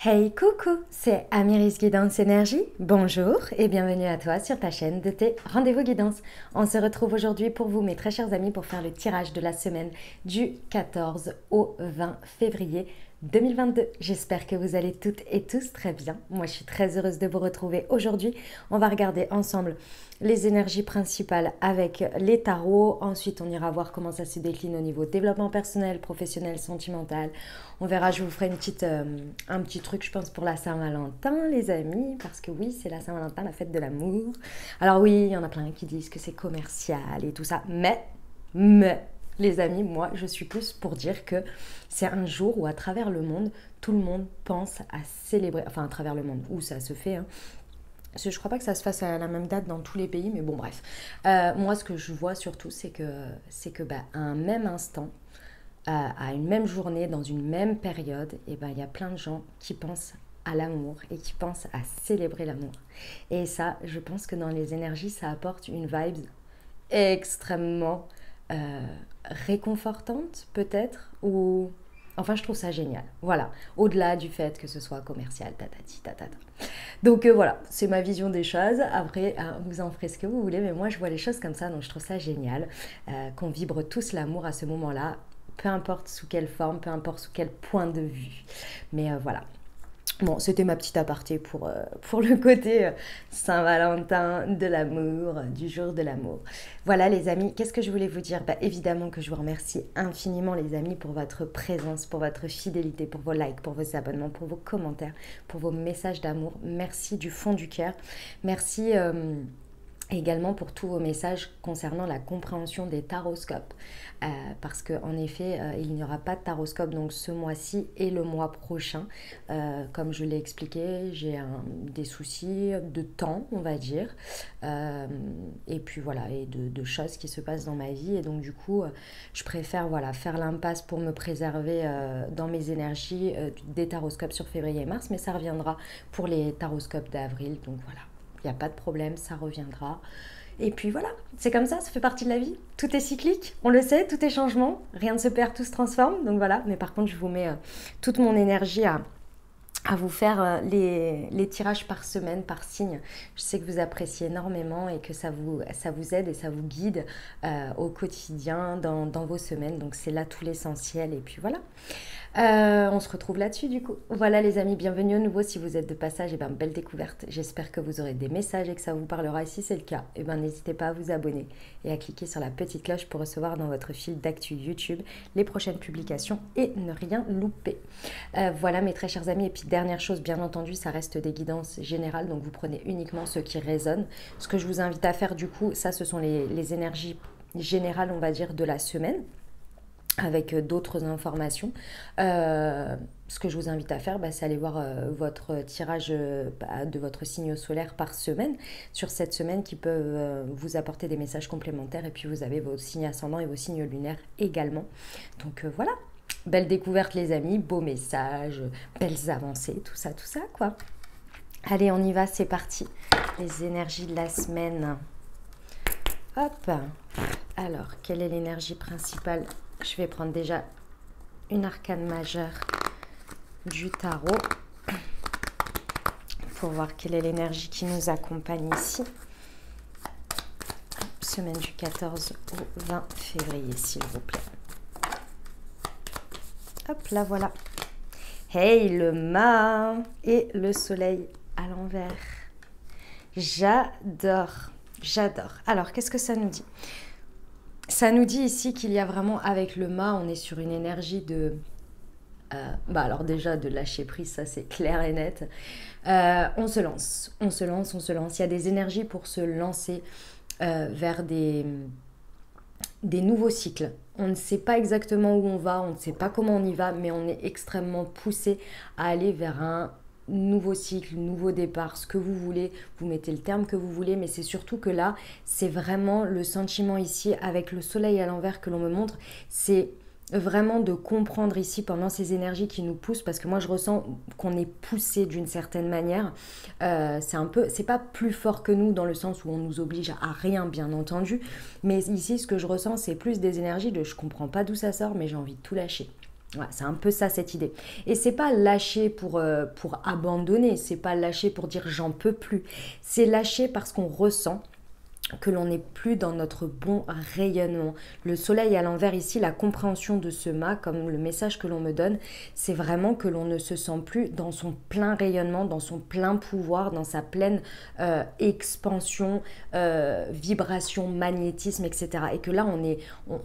Hey coucou, c'est Amiris Guidance Énergie. Bonjour et bienvenue à toi sur ta chaîne de tes rendez-vous guidance. On se retrouve aujourd'hui pour vous, mes très chers amis, pour faire le tirage de la semaine du 14 au 20 février 2022. J'espère que vous allez toutes et tous très bien. Moi, je suis très heureuse de vous retrouver aujourd'hui. On va regarder ensemble les énergies principales avec les tarots. Ensuite, on ira voir comment ça se décline au niveau développement personnel, professionnel, sentimental. On verra, je vous ferai un petit truc, je pense, pour la Saint-Valentin, les amis, parce que oui, c'est la Saint-Valentin, la fête de l'amour. Alors oui, il y en a plein qui disent que c'est commercial et tout ça, mais, les amis, moi, je suis plus pour dire que c'est un jour où, à travers le monde, tout le monde pense à célébrer, enfin, à travers le monde, où ça se fait, hein. Parce que je crois pas que ça se fasse à la même date dans tous les pays, mais bon, bref. Moi, ce que je vois surtout, c'est que à un même instant, à une même journée, dans une même période, et ben, il y a plein de gens qui pensent à l'amour et qui pensent à célébrer l'amour. Et ça, je pense que dans les énergies, ça apporte une vibe extrêmement euh, réconfortante, peut-être, ou... Enfin, je trouve ça génial. Voilà. Au-delà du fait que ce soit commercial, tatati, tatata. Donc voilà, c'est ma vision des choses. Après, vous en ferez ce que vous voulez, mais moi, je vois les choses comme ça, donc je trouve ça génial qu'on vibre tous l'amour à ce moment-là, peu importe sous quelle forme, peu importe sous quel point de vue. Mais voilà. Bon, c'était ma petite aparté pour le côté Saint-Valentin, de l'amour, du jour de l'amour. Voilà les amis, qu'est-ce que je voulais vous dire? Évidemment que je vous remercie infiniment les amis pour votre présence, pour votre fidélité, pour vos likes, pour vos abonnements, pour vos commentaires, pour vos messages d'amour. Merci du fond du cœur. Merci... également pour tous vos messages concernant la compréhension des taroscopes. Parce qu'en effet, il n'y aura pas de taroscope donc ce mois-ci et le mois prochain. Comme je l'ai expliqué, j'ai des soucis de temps, on va dire. Et puis voilà, et de choses qui se passent dans ma vie. Et donc du coup, je préfère voilà, faire l'impasse pour me préserver dans mes énergies des taroscopes sur février et mars. Mais ça reviendra pour les taroscopes d'avril. Donc voilà. Il n'y a pas de problème, ça reviendra. Et puis voilà, c'est comme ça fait partie de la vie. Tout est cyclique, on le sait, tout est changement. Rien ne se perd, tout se transforme. Donc voilà, mais par contre, je vous mets toute mon énergie à vous faire les tirages par semaine, par signe. Je sais que vous appréciez énormément et que ça vous aide et ça vous guide au quotidien, dans vos semaines. Donc c'est là tout l'essentiel. Et puis voilà. On se retrouve là-dessus du coup. Voilà les amis, bienvenue à nouveau si vous êtes de passage, et belle découverte. J'espère que vous aurez des messages et que ça vous parlera. Et si c'est le cas, n'hésitez pas à vous abonner et à cliquer sur la petite cloche pour recevoir dans votre fil d'actu YouTube les prochaines publications et ne rien louper. Voilà mes très chers amis. Et puis dernière chose, bien entendu, ça reste des guidances générales, donc vous prenez uniquement ce qui résonne. Ce que je vous invite à faire du coup, ça ce sont les énergies générales, on va dire, de la semaine, avec d'autres informations. Ce que je vous invite à faire, c'est aller voir votre tirage de votre signe solaire par semaine, sur cette semaine, qui peuvent vous apporter des messages complémentaires. Et puis vous avez vos signes ascendants et vos signes lunaires également. Donc voilà, belle découverte les amis, beaux messages, belles avancées, tout ça quoi. Allez, on y va, c'est parti. Les énergies de la semaine. Hop. Alors, quelle est l'énergie principale? Je vais prendre déjà une arcane majeure du tarot pour voir quelle est l'énergie qui nous accompagne ici. Semaine du 14 au 20 février, s'il vous plaît. Hop, là voilà. Hey, le mât et le soleil à l'envers. J'adore, j'adore. Alors, qu'est-ce que ça nous dit? Ça nous dit ici qu'il y a vraiment, avec le mât, on est sur une énergie de... alors déjà, de lâcher prise, ça c'est clair et net. On se lance. Il y a des énergies pour se lancer vers des nouveaux cycles. On ne sait pas exactement où on va, on ne sait pas comment on y va, mais on est extrêmement poussé à aller vers un nouveau cycle, nouveau départ, ce que vous voulez, vous mettez le terme que vous voulez, mais c'est surtout que là, c'est vraiment le sentiment ici, avec le soleil à l'envers que l'on me montre, c'est vraiment de comprendre ici pendant ces énergies qui nous poussent, parce que moi je ressens qu'on est poussé d'une certaine manière. C'est pas plus fort que nous dans le sens où on nous oblige à rien, bien entendu, mais ici ce que je ressens, c'est plus des énergies de je comprends pas d'où ça sort, mais j'ai envie de tout lâcher. Ouais, c'est un peu ça cette idée. Et c'est pas lâcher pour abandonner, c'est pas lâcher pour dire j'en peux plus. C'est lâcher parce qu'on ressent que l'on n'est plus dans notre bon rayonnement. Le soleil à l'envers ici, la compréhension de ce mât, comme le message que l'on me donne, c'est vraiment que l'on ne se sent plus dans son plein rayonnement, dans son plein pouvoir, dans sa pleine expansion, vibration, magnétisme, etc. Et que là,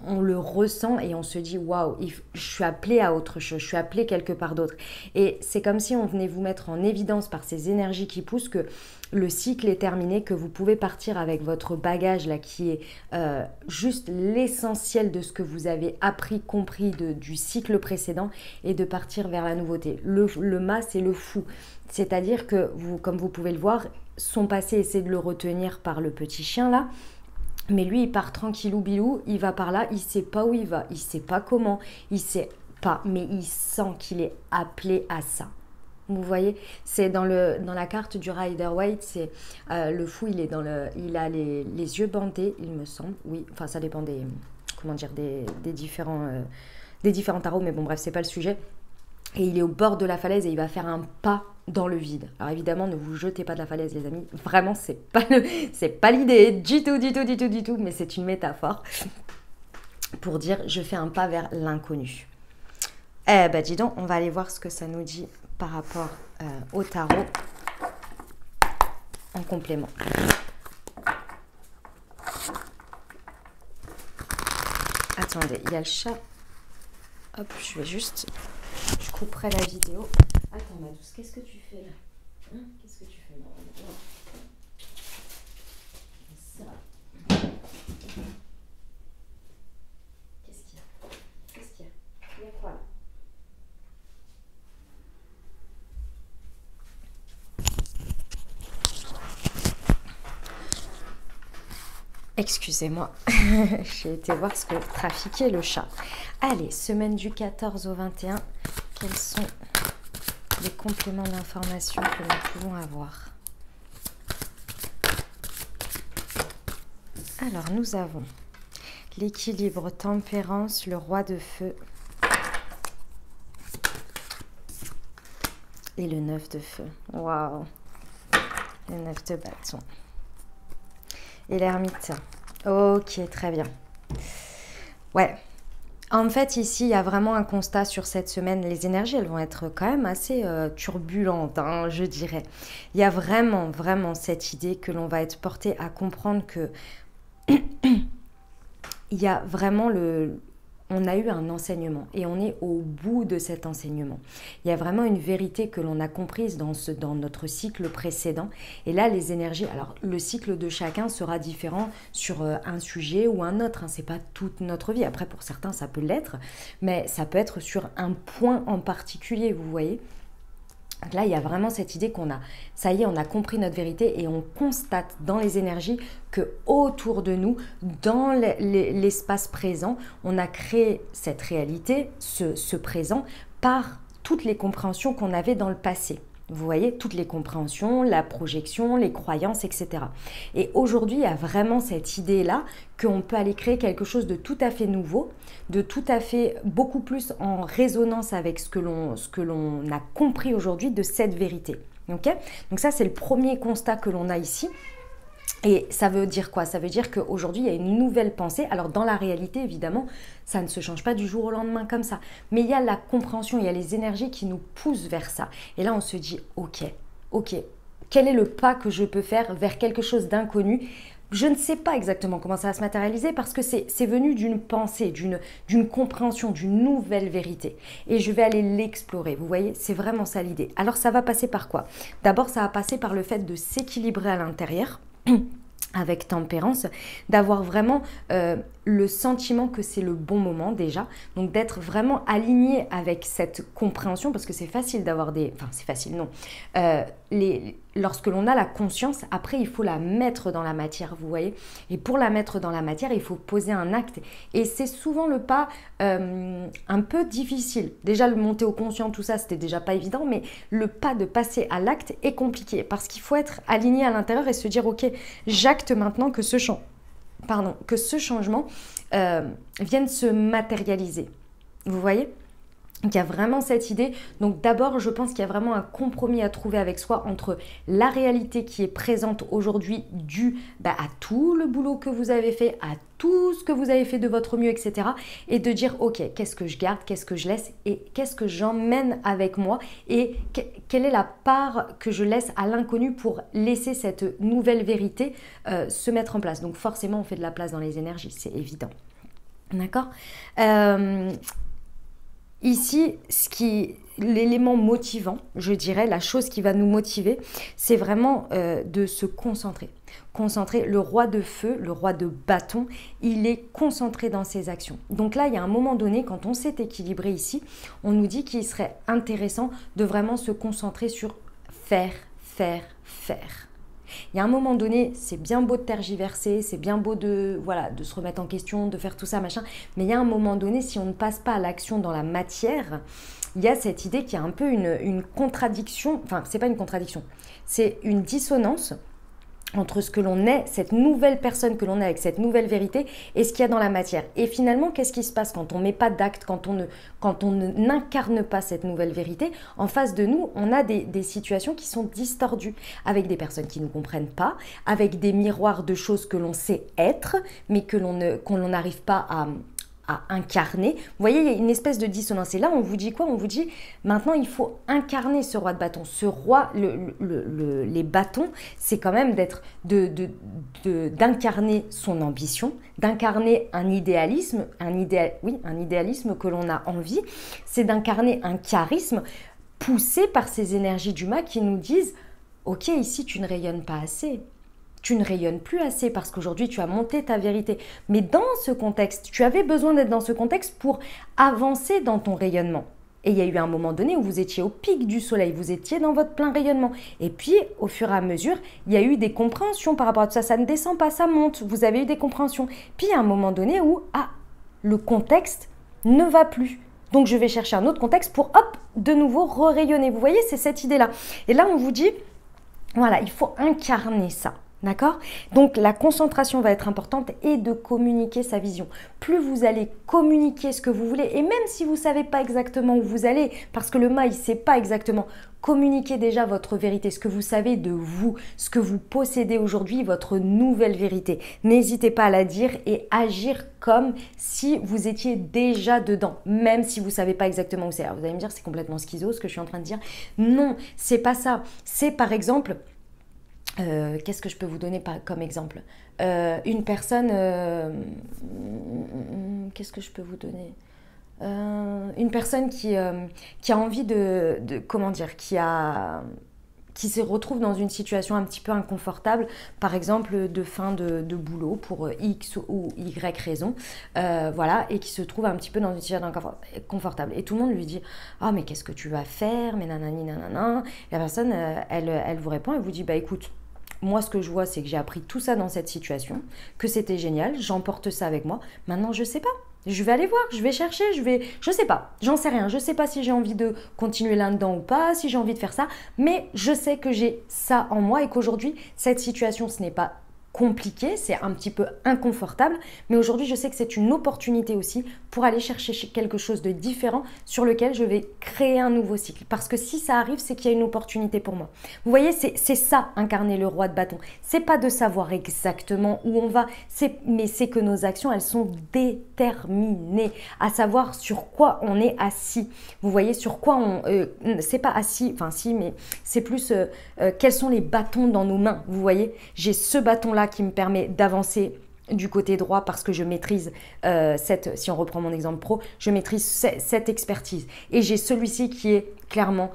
on le ressent et on se dit, waouh, je suis appelée à autre chose, je suis appelée quelque part d'autre. Et c'est comme si on venait vous mettre en évidence par ces énergies qui poussent que le cycle est terminé, que vous pouvez partir avec votre bagage là qui est juste l'essentiel de ce que vous avez appris, compris du cycle précédent et de partir vers la nouveauté. Le mât, c'est le fou. C'est-à-dire que, vous, comme vous pouvez le voir, son passé essaie de le retenir par le petit chien là. Mais lui, il part tranquillou bilou, il va par là, il sait pas où il va, il sait pas comment, il sait pas, mais il sent qu'il est appelé à ça. Vous voyez, c'est dans la carte du Rider-Waite, c'est le fou, il a les yeux bandés, il me semble. Oui, enfin ça dépend des différents tarots, mais bon bref, c'est pas le sujet. Et il est au bord de la falaise et il va faire un pas dans le vide. Alors évidemment, ne vous jetez pas de la falaise, les amis. Vraiment, c'est pas l'idée du tout, mais c'est une métaphore pour dire je fais un pas vers l'inconnu. Eh ben dis donc, on va aller voir ce que ça nous dit par rapport au tarot en complément. Attendez, il y a le chat. Hop, je couperai la vidéo. Attends, ma douce, qu'est-ce que tu fais là? Qu'est-ce que tu fais là? Ça. Qu'est-ce qu'il y a? Il y a quoi là? Excusez-moi, j'ai été voir ce que trafiquait le chat. Allez, semaine du 14 au 21, quels sont les compléments d'information que nous pouvons avoir? Alors, nous avons l'équilibre, tempérance, le roi de feu et le 9 de feu. Waouh! Le 9 de bâton. Et l'ermite. Ok, très bien. Ouais. En fait, ici, il y a vraiment un constat sur cette semaine. Les énergies, elles vont être quand même assez turbulentes, hein, je dirais. Il y a vraiment, vraiment cette idée que l'on va être porté à comprendre que il y a vraiment on a eu un enseignement et on est au bout de cet enseignement. Il y a vraiment une vérité que l'on a comprise dans notre cycle précédent. Et là, les énergies, alors le cycle de chacun sera différent sur un sujet ou un autre. Hein, c'est pas toute notre vie. Après, pour certains, ça peut l'être, mais ça peut être sur un point en particulier, vous voyez. Donc là, il y a vraiment cette idée ça y est, on a compris notre vérité et on constate dans les énergies que autour de nous, dans l'espace présent, on a créé cette réalité, ce présent, par toutes les compréhensions qu'on avait dans le passé. Vous voyez, toutes les compréhensions, la projection, les croyances, etc. Et aujourd'hui, il y a vraiment cette idée-là qu'on peut aller créer quelque chose de tout à fait nouveau, de tout à fait beaucoup plus en résonance avec ce que l'on a compris aujourd'hui de cette vérité. Okay, donc ça, c'est le premier constat que l'on a ici. Et ça veut dire quoi? Ça veut dire qu'aujourd'hui, il y a une nouvelle pensée. Alors, dans la réalité, évidemment, ça ne se change pas du jour au lendemain comme ça. Mais il y a la compréhension, il y a les énergies qui nous poussent vers ça. Et là, on se dit, ok, quel est le pas que je peux faire vers quelque chose d'inconnu? Je ne sais pas exactement comment ça va se matérialiser parce que c'est venu d'une pensée, d'une compréhension, d'une nouvelle vérité. Et je vais aller l'explorer. Vous voyez, c'est vraiment ça l'idée. Alors, ça va passer par quoi? D'abord, ça va passer par le fait de s'équilibrer à l'intérieur. Avec tempérance, d'avoir vraiment le sentiment que c'est le bon moment déjà, donc d'être vraiment aligné avec cette compréhension, parce que c'est facile d'avoir enfin c'est facile, non, lorsque l'on a la conscience, après il faut la mettre dans la matière, vous voyez, et pour la mettre dans la matière, il faut poser un acte, et c'est souvent le pas un peu difficile. Déjà le monter au conscient, tout ça, c'était déjà pas évident, mais le pas de passer à l'acte est compliqué, parce qu'il faut être aligné à l'intérieur et se dire, ok, j'acte maintenant que ce changement vienne se matérialiser. Vous voyez? Il y a vraiment cette idée. Donc d'abord, je pense qu'il y a vraiment un compromis à trouver avec soi entre la réalité qui est présente aujourd'hui due à tout le boulot que vous avez fait, à tout ce que vous avez fait de votre mieux, etc. Et de dire, ok, qu'est-ce que je garde, qu'est-ce que je laisse et qu'est-ce que j'emmène avec moi et quelle est la part que je laisse à l'inconnu pour laisser cette nouvelle vérité se mettre en place. Donc forcément, on fait de la place dans les énergies, c'est évident. D'accord. Ici, l'élément motivant, je dirais, la chose qui va nous motiver, c'est vraiment de se concentrer. Concentrer, le roi de feu, le roi de bâton, il est concentré dans ses actions. Donc là, il y a un moment donné, quand on s'est équilibré ici, on nous dit qu'il serait intéressant de vraiment se concentrer sur faire, faire, faire. Il y a un moment donné, c'est bien beau de tergiverser, c'est bien beau de se remettre en question, de faire tout ça, machin. Mais il y a un moment donné, si on ne passe pas à l'action dans la matière, il y a cette idée qu'il y a un peu une contradiction. Enfin, c'est pas une contradiction, c'est une dissonance entre ce que l'on est, cette nouvelle personne que l'on est avec cette nouvelle vérité et ce qu'il y a dans la matière. Et finalement, qu'est-ce qui se passe quand on ne met pas d'acte, quand on n'incarne pas cette nouvelle vérité? En face de nous, on a des situations qui sont distordues, avec des personnes qui ne nous comprennent pas, avec des miroirs de choses que l'on sait être, mais qu'on n'arrive pas à incarner. Vous voyez, il y a une espèce de dissonance. Et là, on vous dit quoi? On vous dit, maintenant, il faut incarner ce roi de bâton. Ce roi, les bâtons, c'est quand même d'incarner son ambition, d'incarner un idéalisme, un idéalisme que l'on a envie. C'est d'incarner un charisme poussé par ces énergies du mal qui nous disent, ok, ici, tu ne rayonnes pas assez. Tu ne rayonnes plus assez parce qu'aujourd'hui, tu as monté ta vérité. Mais dans ce contexte, tu avais besoin d'être dans ce contexte pour avancer dans ton rayonnement. Et il y a eu un moment donné où vous étiez au pic du soleil, vous étiez dans votre plein rayonnement. Et puis, au fur et à mesure, il y a eu des compréhensions par rapport à tout ça. Ça ne descend pas, ça monte. Vous avez eu des compréhensions. Puis, il y a un moment donné où, le contexte ne va plus. Donc, je vais chercher un autre contexte pour, de nouveau rayonner. Vous voyez, c'est cette idée-là. Et là, on vous dit, voilà, il faut incarner ça. D'accord? Donc la concentration va être importante et de communiquer sa vision. Plus vous allez communiquer ce que vous voulez, et même si vous ne savez pas exactement où vous allez, parce que le mât, il ne sait pas exactement, communiquez déjà votre vérité, ce que vous savez de vous, ce que vous possédez aujourd'hui, votre nouvelle vérité. N'hésitez pas à la dire et agir comme si vous étiez déjà dedans, même si vous ne savez pas exactement où c'est. Alors vous allez me dire, c'est complètement schizo ce que je suis en train de dire. Non, c'est pas ça. C'est par exemple... qu'est-ce que je peux vous donner comme exemple? Une personne, qu'est-ce que je peux vous donner? Une personne qui a envie comment dire, qui se retrouve dans une situation un petit peu inconfortable, par exemple de fin de boulot pour X ou Y raison, voilà, et qui se trouve un petit peu dans une situation inconfortable. Et tout le monde lui dit « Ah, mais qu'est-ce que tu vas faire? Mais nanani, nanana. » La personne, elle vous répond, elle vous dit « Bah écoute, moi, ce que je vois, c'est que j'ai appris tout ça dans cette situation, que c'était génial, j'emporte ça avec moi. Maintenant, je sais pas. Je vais aller voir, je vais chercher, je sais pas, j'en sais rien. Je sais pas si j'ai envie de continuer là-dedans ou pas, si j'ai envie de faire ça, mais je sais que j'ai ça en moi et qu'aujourd'hui, cette situation, ce n'est pas compliqué, c'est un petit peu inconfortable, mais aujourd'hui je sais que c'est une opportunité aussi pour aller chercher quelque chose de différent sur lequel je vais créer un nouveau cycle, parce que si ça arrive, c'est qu'il y a une opportunité pour moi. Vous voyez, c'est ça, incarner le roi de bâton. C'est pas de savoir exactement où on va, mais c'est que nos actions, elles sont déterminées à savoir sur quoi on est assis. Vous voyez, sur quoi c'est pas assis, enfin si, mais c'est plus quels sont les bâtons dans nos mains. Vous voyez, j'ai ce bâton-là qui me permet d'avancer du côté droit parce que je maîtrise si on reprend mon exemple pro, je maîtrise cette expertise. Et j'ai celui-ci qui est clairement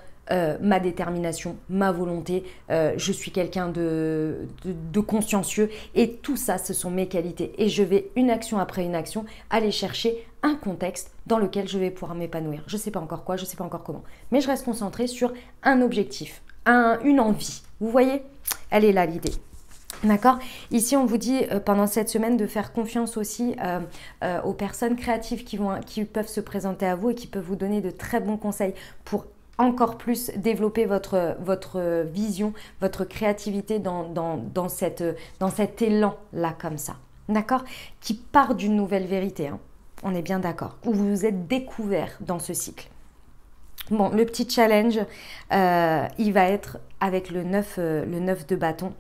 ma détermination, ma volonté, je suis quelqu'un de consciencieux et tout ça, ce sont mes qualités. Et je vais, une action après une action, aller chercher un contexte dans lequel je vais pouvoir m'épanouir. Je ne sais pas encore quoi, je ne sais pas encore comment, mais je reste concentrée sur un objectif, une envie. Vous voyez, elle est là l'idée. D'accord? Ici, on vous dit pendant cette semaine de faire confiance aussi aux personnes créatives qui peuvent se présenter à vous et qui peuvent vous donner de très bons conseils pour encore plus développer votre vision, votre créativité dans cet élan-là comme ça. D'accord? Qui part d'une nouvelle vérité, hein. On est bien d'accord. Où vous vous êtes découvert dans ce cycle. Bon, le petit challenge, il va être avec le 9 de bâton.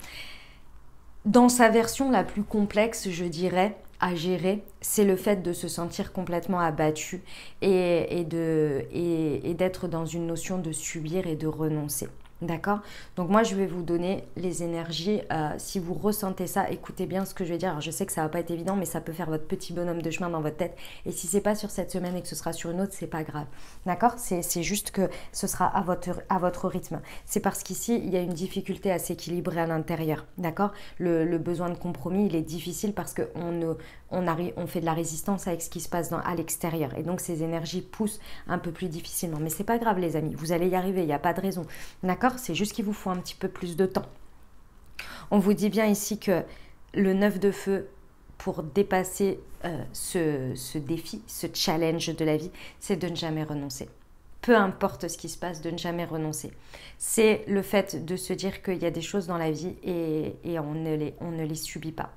Dans sa version la plus complexe, je dirais, à gérer, c'est le fait de se sentir complètement abattu et d'être dans une notion de subir et de renoncer. D'accord? Donc moi, je vais vous donner les énergies. Si vous ressentez ça, écoutez bien ce que je vais dire. Alors, je sais que ça va pas être évident, mais ça peut faire votre petit bonhomme de chemin dans votre tête. Et si c'est pas sur cette semaine et que ce sera sur une autre, c'est pas grave. D'accord? C'est juste que ce sera à votre rythme. C'est parce qu'ici, il y a une difficulté à s'équilibrer à l'intérieur. D'accord? Le besoin de compromis, il est difficile parce on fait de la résistance avec ce qui se passe à l'extérieur. Et donc, ces énergies poussent un peu plus difficilement. Mais c'est pas grave, les amis. Vous allez y arriver. Il n'y a pas de raison. D'accord? C'est juste qu'il vous faut un petit peu plus de temps. On vous dit bien ici que le 9 de feu, pour dépasser ce défi, ce challenge de la vie, c'est de ne jamais renoncer. Peu importe ce qui se passe, de ne jamais renoncer. C'est le fait de se dire qu'il y a des choses dans la vie et on ne les subit pas.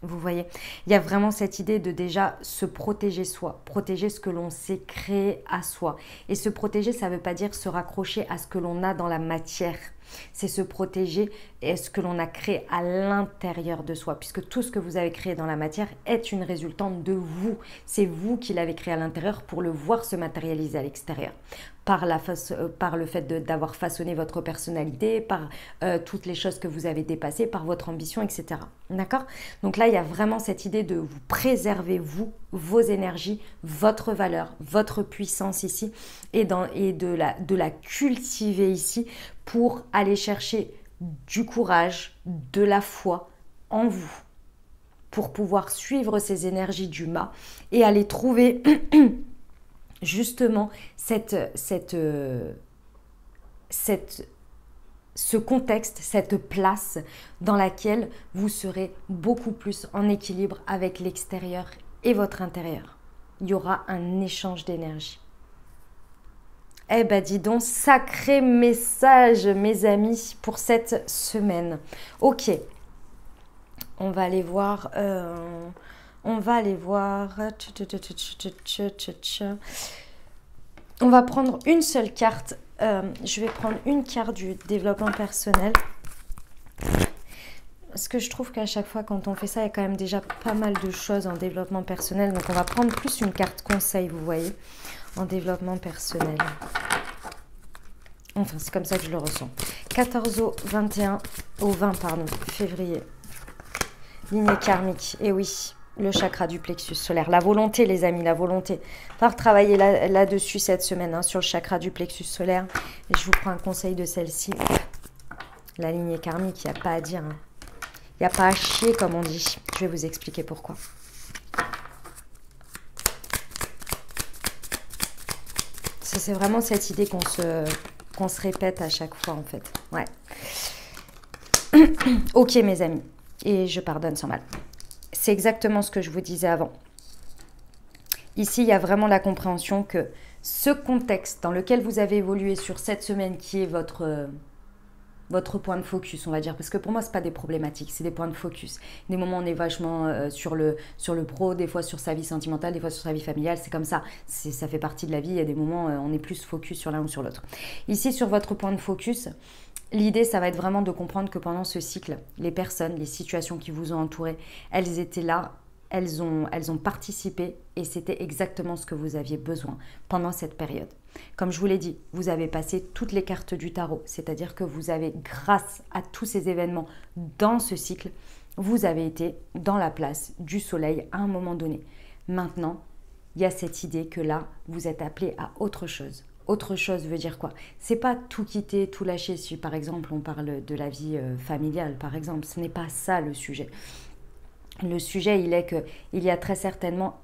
Vous voyez, il y a vraiment cette idée de déjà se protéger soi, protéger ce que l'on s'est créé à soi. Et se protéger, ça ne veut pas dire se raccrocher à ce que l'on a dans la matière. C'est se protéger et ce que l'on a créé à l'intérieur de soi, puisque tout ce que vous avez créé dans la matière est une résultante de vous. C'est vous qui l'avez créé à l'intérieur pour le voir se matérialiser à l'extérieur. Par le fait d'avoir façonné votre personnalité, par toutes les choses que vous avez dépassées, par votre ambition, etc. D'accord? Donc là, il y a vraiment cette idée de vous préserver, vous, vos énergies, votre valeur, votre puissance ici, et de la cultiver ici pour aller chercher du courage, de la foi en vous, pour pouvoir suivre ces énergies du mât et aller trouver justement ce contexte, cette place dans laquelle vous serez beaucoup plus en équilibre avec l'extérieur et votre intérieur. Il y aura un échange d'énergie. Eh ben dis donc, sacré message mes amis pour cette semaine. Ok, on va aller voir... On va prendre une seule carte. Je vais prendre une carte du développement personnel. Parce que je trouve qu'à chaque fois quand on fait ça, il y a quand même déjà pas mal de choses en développement personnel. Donc on va prendre plus une carte conseil, vous voyez, en développement personnel. Enfin, c'est comme ça que je le ressens. 14 au 21, au 20, pardon, février. Lignée karmique. Et oui, le chakra du plexus solaire. La volonté, les amis, la volonté. On va travailler là-dessus cette semaine, hein, sur le chakra du plexus solaire. Et je vous prends un conseil de celle-ci. La lignée karmique, il n'y a pas à dire. Hein. Il n'y a pas à chier, comme on dit. Je vais vous expliquer pourquoi. C'est vraiment cette idée qu'on se répète à chaque fois, en fait. Ouais. Ok, mes amis. Et je pardonne sans mal. C'est exactement ce que je vous disais avant. Ici, il y a vraiment la compréhension que ce contexte dans lequel vous avez évolué sur cette semaine, qui est votre point de focus, on va dire, parce que pour moi, c'est pas des problématiques, c'est des points de focus. Des moments où on est vachement sur le pro, des fois sur sa vie sentimentale, des fois sur sa vie familiale, c'est comme ça. Ça fait partie de la vie, il y a des moments où on est plus focus sur l'un ou sur l'autre. Ici, sur votre point de focus, l'idée, ça va être vraiment de comprendre que pendant ce cycle, les personnes, les situations qui vous ont entouré, elles étaient là, elles ont participé et c'était exactement ce que vous aviez besoin pendant cette période. Comme je vous l'ai dit, vous avez passé toutes les cartes du tarot, c'est-à-dire que vous avez, grâce à tous ces événements dans ce cycle, vous avez été dans la place du soleil à un moment donné. Maintenant, il y a cette idée que là, vous êtes appelé à autre chose. Autre chose veut dire quoi? C'est pas tout quitter, tout lâcher. Si par exemple on parle de la vie familiale, par exemple, ce n'est pas ça le sujet. Le sujet, il est qu'il y a très certainement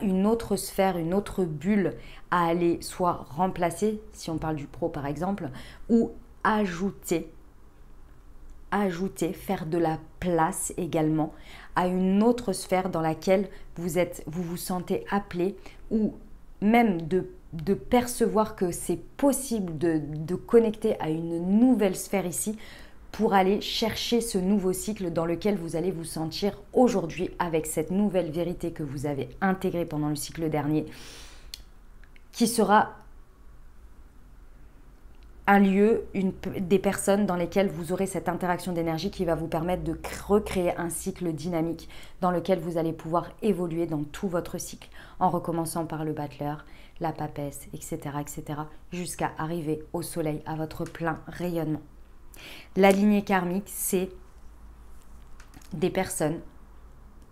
une autre sphère, une autre bulle à aller soit remplacer, si on parle du pro par exemple, ou ajouter, faire de la place également à une autre sphère dans laquelle vous vous sentez appelé, ou même de percevoir que c'est possible de connecter à une nouvelle sphère ici, pour aller chercher ce nouveau cycle dans lequel vous allez vous sentir aujourd'hui avec cette nouvelle vérité que vous avez intégrée pendant le cycle dernier, qui sera un lieu, des personnes dans lesquelles vous aurez cette interaction d'énergie qui va vous permettre de recréer un cycle dynamique dans lequel vous allez pouvoir évoluer dans tout votre cycle, en recommençant par le battleur, la papesse, etc., jusqu'à arriver au soleil, à votre plein rayonnement. La lignée karmique, c'est des personnes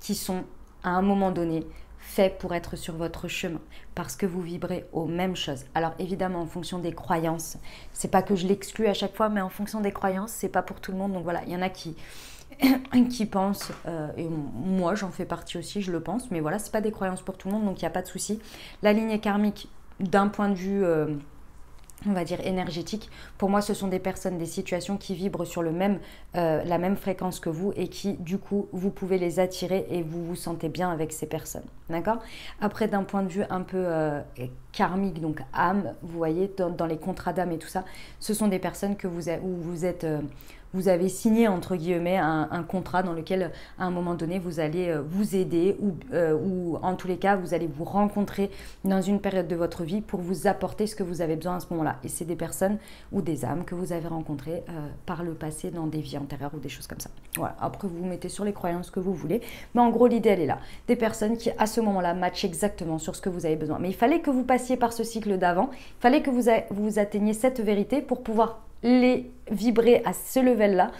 qui sont, à un moment donné, fait pour être sur votre chemin parce que vous vibrez aux mêmes choses. Alors évidemment en fonction des croyances, c'est pas que je l'exclus à chaque fois, mais en fonction des croyances, c'est pas pour tout le monde. Donc voilà, il y en a qui pensent, et moi j'en fais partie aussi, je le pense, mais voilà, c'est pas des croyances pour tout le monde, donc il n'y a pas de souci. La lignée karmique, d'un point de vue on va dire énergétique, pour moi ce sont des personnes, des situations qui vibrent sur la même fréquence que vous et qui du coup vous pouvez les attirer et vous vous sentez bien avec ces personnes, d'accord. Après d'un point de vue un peu karmique, donc âme, vous voyez dans les contrats d'âme et tout ça, ce sont des personnes que vous avez signé entre guillemets un contrat dans lequel à un moment donné vous allez vous aider ou en tous les cas vous allez vous rencontrer dans une période de votre vie pour vous apporter ce que vous avez besoin à ce moment-là. Et c'est des personnes ou des âmes que vous avez rencontrées par le passé dans des vies antérieures ou des choses comme ça. Voilà. Après vous vous mettez sur les croyances que vous voulez, mais en gros l'idée elle est là. Des personnes qui à ce moment-là matchent exactement sur ce que vous avez besoin. Mais il fallait que vous passiez par ce cycle d'avant, il fallait que vous atteigniez cette vérité pour pouvoir les vibrer à ce level-là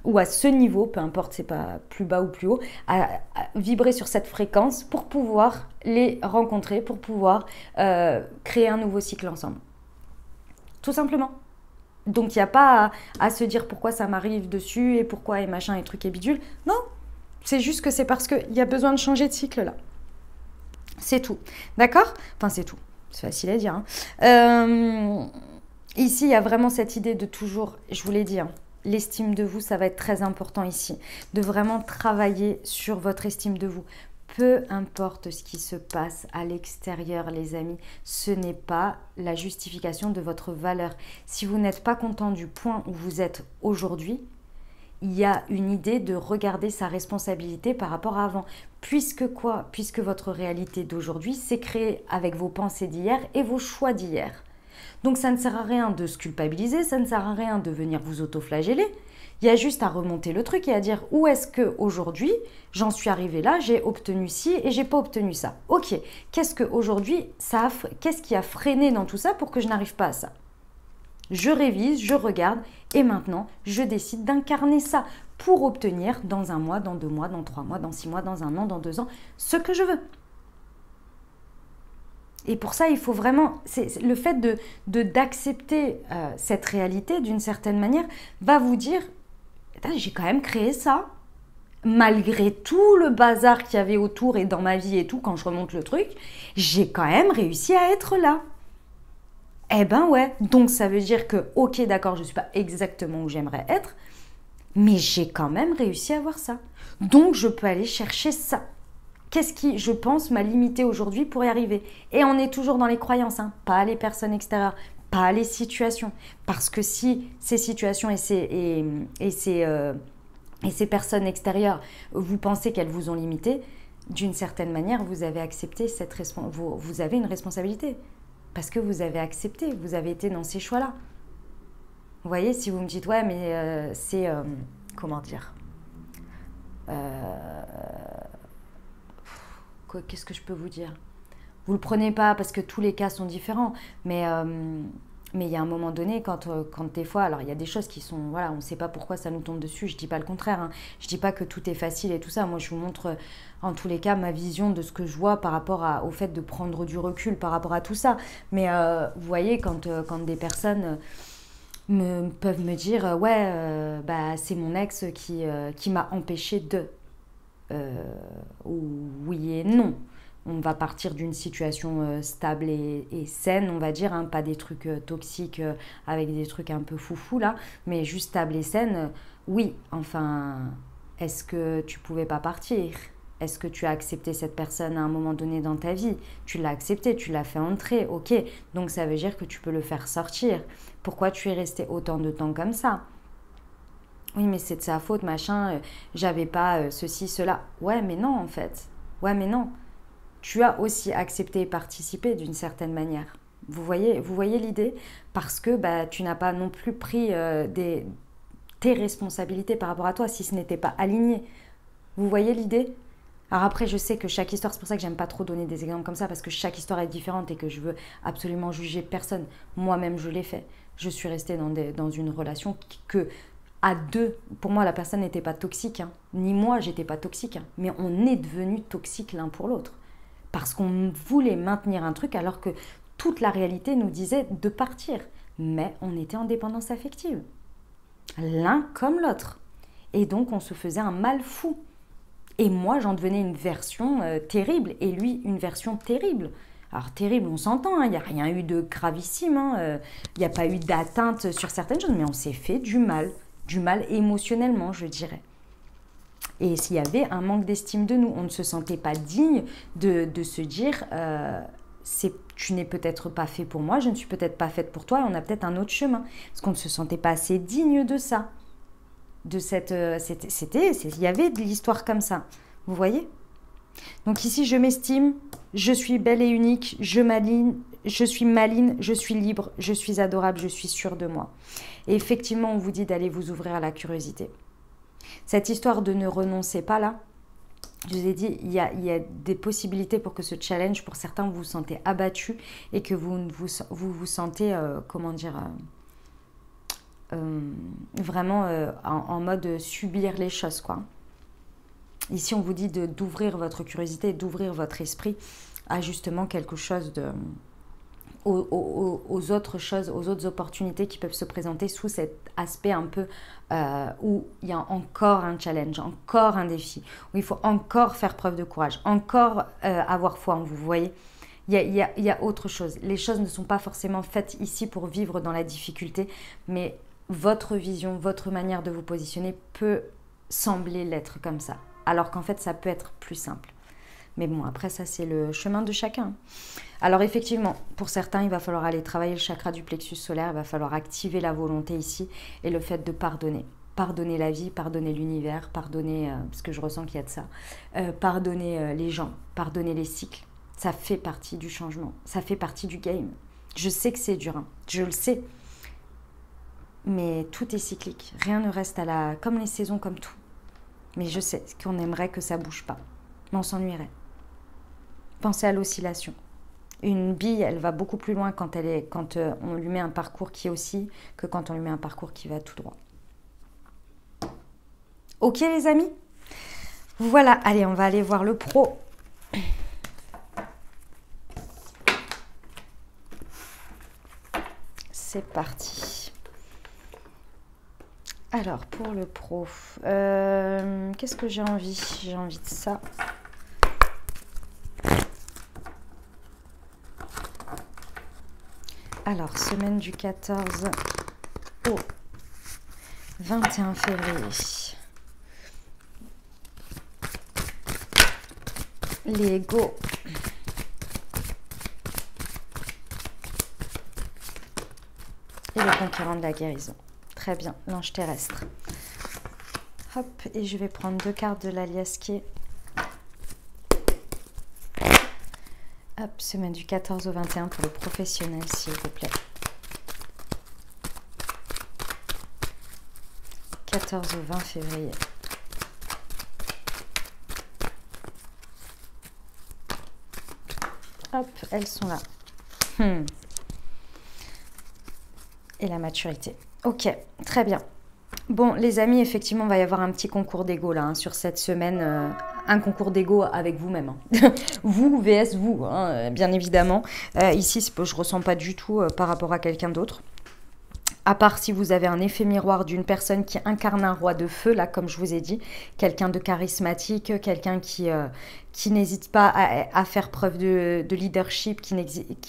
ou à ce niveau, peu importe, c'est pas plus bas ou plus haut, à vibrer sur cette fréquence pour pouvoir les rencontrer, pour pouvoir créer un nouveau cycle ensemble. Tout simplement. Donc il n'y a pas à se dire pourquoi ça m'arrive dessus et pourquoi et machin et trucs et bidule. Non, c'est juste que c'est parce qu'il y a besoin de changer de cycle là. C'est tout. D'accord? Enfin c'est tout. C'est facile à dire. Ici, il y a vraiment cette idée de toujours, je vous l'ai dit, hein, l'estime de vous, ça va être très important ici. De vraiment travailler sur votre estime de vous. Peu importe ce qui se passe à l'extérieur, les amis, ce n'est pas la justification de votre valeur. Si vous n'êtes pas content du point où vous êtes aujourd'hui, il y a une idée de regarder sa responsabilité par rapport à avant. Puisque quoi? Puisque votre réalité d'aujourd'hui s'est créée avec vos pensées d'hier et vos choix d'hier. Donc ça ne sert à rien de se culpabiliser, ça ne sert à rien de venir vous auto-flageller. Il y a juste à remonter le truc et à dire où est-ce qu'aujourd'hui, j'en suis arrivée là, j'ai obtenu ci et j'ai pas obtenu ça. Ok, qu'est-ce qu'aujourd'hui, qu'est-ce qui a freiné dans tout ça pour que je n'arrive pas à ça? Je révise, je regarde et maintenant, je décide d'incarner ça pour obtenir dans 1 mois, dans 2 mois, dans 3 mois, dans 6 mois, dans 1 an, dans 2 ans, ce que je veux. Et pour ça, il faut vraiment, le fait d'accepter cette réalité d'une certaine manière va vous dire, j'ai quand même créé ça, malgré tout le bazar qu'il y avait autour et dans ma vie et tout, quand je remonte le truc, j'ai quand même réussi à être là. Eh ben ouais, donc ça veut dire que, ok d'accord, je ne suis pas exactement où j'aimerais être, mais j'ai quand même réussi à avoir ça. Donc je peux aller chercher ça. Qu'est-ce qui, je pense, m'a limité aujourd'hui pour y arriver? Et on est toujours dans les croyances, hein, pas les personnes extérieures, pas les situations. Parce que si ces situations et ces personnes extérieures, vous pensez qu'elles vous ont limité, d'une certaine manière, vous avez accepté vous avez une responsabilité. Parce que vous avez accepté, vous avez été dans ces choix-là. Vous voyez, si vous me dites, ouais, mais comment dire qu'est-ce que je peux vous dire? Vous ne le prenez pas parce que tous les cas sont différents, mais il y a un moment donné, quand des fois, alors il y a des choses qui sont, voilà, on ne sait pas pourquoi ça nous tombe dessus, je ne dis pas le contraire, hein. Je ne dis pas que tout est facile et tout ça, moi je vous montre en tous les cas ma vision de ce que je vois par rapport au fait de prendre du recul par rapport à tout ça, mais vous voyez, quand des personnes peuvent me dire, ouais, c'est mon ex qui m'a empêché de... oui et non. On va partir d'une situation stable et saine, on va dire, hein, pas des trucs toxiques avec des trucs un peu foufou là, mais juste stable et saine. Oui, enfin, est-ce que tu pouvais pas partir? Est-ce que tu as accepté cette personne à un moment donné dans ta vie? Tu l'as accepté, tu l'as fait entrer, ok. Donc ça veut dire que tu peux le faire sortir. Pourquoi tu es resté autant de temps comme ça? Oui, mais c'est de sa faute, machin, j'avais pas ceci, cela. Ouais, mais non, en fait. Ouais, mais non. Tu as aussi accepté et participé d'une certaine manière. Vous voyez l'idée? Parce que bah, tu n'as pas non plus pris tes responsabilités par rapport à toi si ce n'était pas aligné. Vous voyez l'idée? Alors après, je sais que chaque histoire, c'est pour ça que j'aime pas trop donner des exemples comme ça, parce que chaque histoire est différente et que je veux absolument juger personne. Moi-même, je l'ai fait. Je suis restée dans une relation que, à deux, pour moi, la personne n'était pas toxique, hein. Ni moi, j'étais pas toxique, hein. Mais on est devenus toxiques l'un pour l'autre. Parce qu'on voulait maintenir un truc alors que toute la réalité nous disait de partir. Mais on était en dépendance affective. L'un comme l'autre. Et donc, on se faisait un mal fou. Et moi, j'en devenais une version terrible, et lui, une version terrible. Alors, terrible, on s'entend, il n'y a rien eu de gravissime, il n'y a pas eu d'atteinte sur certaines choses, mais on s'est fait du mal émotionnellement, je dirais. Et s'il y avait un manque d'estime de nous, on ne se sentait pas digne de se dire tu n'es peut-être pas fait pour moi, je ne suis peut-être pas faite pour toi, et on a peut-être un autre chemin. Parce qu'on ne se sentait pas assez digne de ça. Il y avait de l'histoire comme ça, vous voyez? Donc ici, je m'estime, je suis belle et unique, je suis maline, je suis libre, je suis adorable, je suis sûre de moi. Et effectivement, on vous dit d'aller vous ouvrir à la curiosité. Cette histoire de ne renoncer pas là, je vous ai dit, il y a des possibilités pour que ce challenge, pour certains, vous vous sentez abattu et que vous vous sentez, comment dire... vraiment en mode subir les choses, quoi. Ici, on vous dit d'ouvrir votre curiosité, d'ouvrir votre esprit à justement quelque chose aux autres choses, aux autres opportunités qui peuvent se présenter sous cet aspect un peu où il y a encore un challenge, encore un défi, où il faut encore faire preuve de courage, encore avoir foi en vous, vous voyez. Il y a autre chose. Les choses ne sont pas forcément faites ici pour vivre dans la difficulté, mais votre vision, votre manière de vous positionner peut sembler l'être comme ça. Alors qu'en fait, ça peut être plus simple. Mais bon, après, ça, c'est le chemin de chacun. Alors effectivement, pour certains, il va falloir aller travailler le chakra du plexus solaire. Il va falloir activer la volonté ici et le fait de pardonner. Pardonner la vie, pardonner l'univers, pardonner, parce que je ressens qu'il y a de ça, pardonner les gens, pardonner les cycles. Ça fait partie du changement. Ça fait partie du game. Je sais que c'est dur, hein. Je le sais. Mais tout est cyclique. Rien ne reste comme les saisons, comme tout. Mais je sais qu'on aimerait que ça bouge pas. Mais on s'ennuierait. Pensez à l'oscillation. Une bille, elle va beaucoup plus loin quand on lui met un parcours qui oscille que quand on lui met un parcours qui va tout droit. Ok les amis? Voilà, allez, on va aller voir le pro. C'est parti. Alors, pour le pro, qu'est-ce que j'ai envie? J'ai envie de ça. Alors, semaine du 14 au 21 février. L'ego. Et le conquérant de la guérison. Très bien, l'ange terrestre. Hop, et je vais prendre 2 cartes de l'aliasqué. Hop, semaine du 14 au 21 pour le professionnel, s'il vous plaît. 14 au 20 février. Hop, elles sont là. Et la maturité. Ok, très bien. Bon, les amis, effectivement, il va y avoir un petit concours d'ego là, hein, sur cette semaine. Un concours d'ego avec vous-même. Hein. Vous vs vous, hein, bien évidemment. Ici, je ne ressens pas du tout par rapport à quelqu'un d'autre. À part si vous avez un effet miroir d'une personne qui incarne un roi de feu, là, comme je vous ai dit, quelqu'un de charismatique, quelqu'un qui n'hésite pas à faire preuve de leadership, qui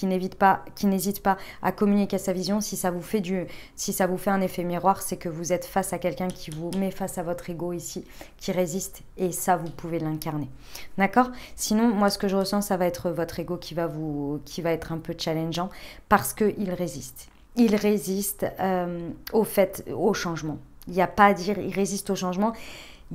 n'hésite pas à communiquer sa vision. Si ça vous fait un effet miroir, c'est que vous êtes face à quelqu'un qui vous met face à votre ego ici, qui résiste, et ça, vous pouvez l'incarner. D'accord? Sinon, moi, ce que je ressens, ça va être votre ego qui va être un peu challengeant, parce qu'il résiste. Il résiste au changement. Il n'y a pas à dire, il résiste au changement.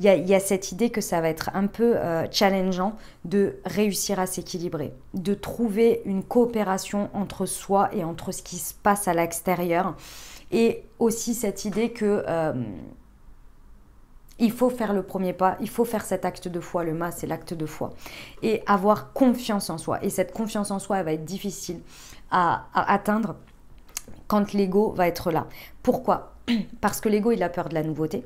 il y a cette idée que ça va être un peu challengeant de réussir à s'équilibrer, de trouver une coopération entre soi et entre ce qui se passe à l'extérieur. Et aussi cette idée que il faut faire le premier pas, il faut faire cet acte de foi. Le mât, c'est l'acte de foi. Et avoir confiance en soi. Et cette confiance en soi, elle va être difficile à atteindre quand l'ego va être là. Pourquoi? Parce que l'ego, il a peur de la nouveauté.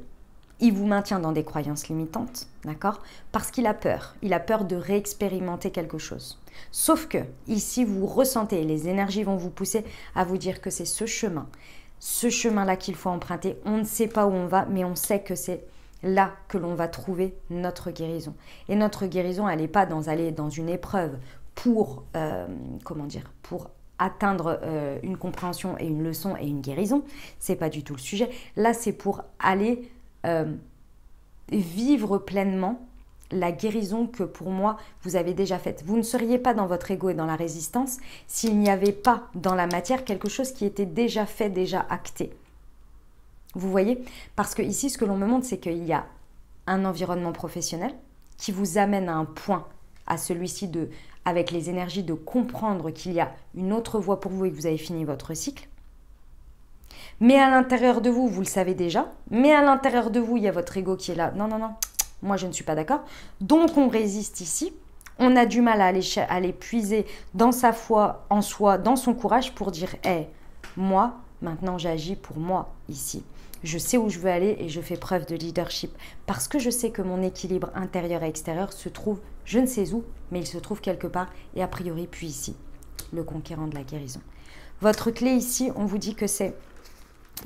Il vous maintient dans des croyances limitantes, d'accord? Parce qu'il a peur. Il a peur de réexpérimenter quelque chose. Sauf que, ici, vous ressentez, les énergies vont vous pousser à vous dire que c'est ce chemin-là qu'il faut emprunter. On ne sait pas où on va, mais on sait que c'est là que l'on va trouver notre guérison. Et notre guérison, elle n'est pas aller dans une épreuve pour, pour atteindre une compréhension et une leçon et une guérison. C'est pas du tout le sujet. Là, c'est pour aller vivre pleinement la guérison que pour moi, vous avez déjà faite. Vous ne seriez pas dans votre ego et dans la résistance s'il n'y avait pas dans la matière quelque chose qui était déjà fait, déjà acté. Vous voyez? Parce que ici, ce que l'on me montre, c'est qu'il y a un environnement professionnel qui vous amène à un point, à celui-ci avec les énergies de comprendre qu'il y a une autre voie pour vous et que vous avez fini votre cycle. Mais à l'intérieur de vous, vous le savez déjà, mais à l'intérieur de vous, il y a votre ego qui est là. Non, non, non, moi je ne suis pas d'accord. Donc on résiste ici. On a du mal à aller puiser dans sa foi en soi, dans son courage pour dire « Hey, moi, maintenant j'agis pour moi ici. Je sais où je veux aller et je fais preuve de leadership parce que je sais que mon équilibre intérieur et extérieur se trouve, je ne sais où, mais il se trouve quelque part et a priori puis ici, le conquérant de la guérison. » Votre clé ici, on vous dit que c'est,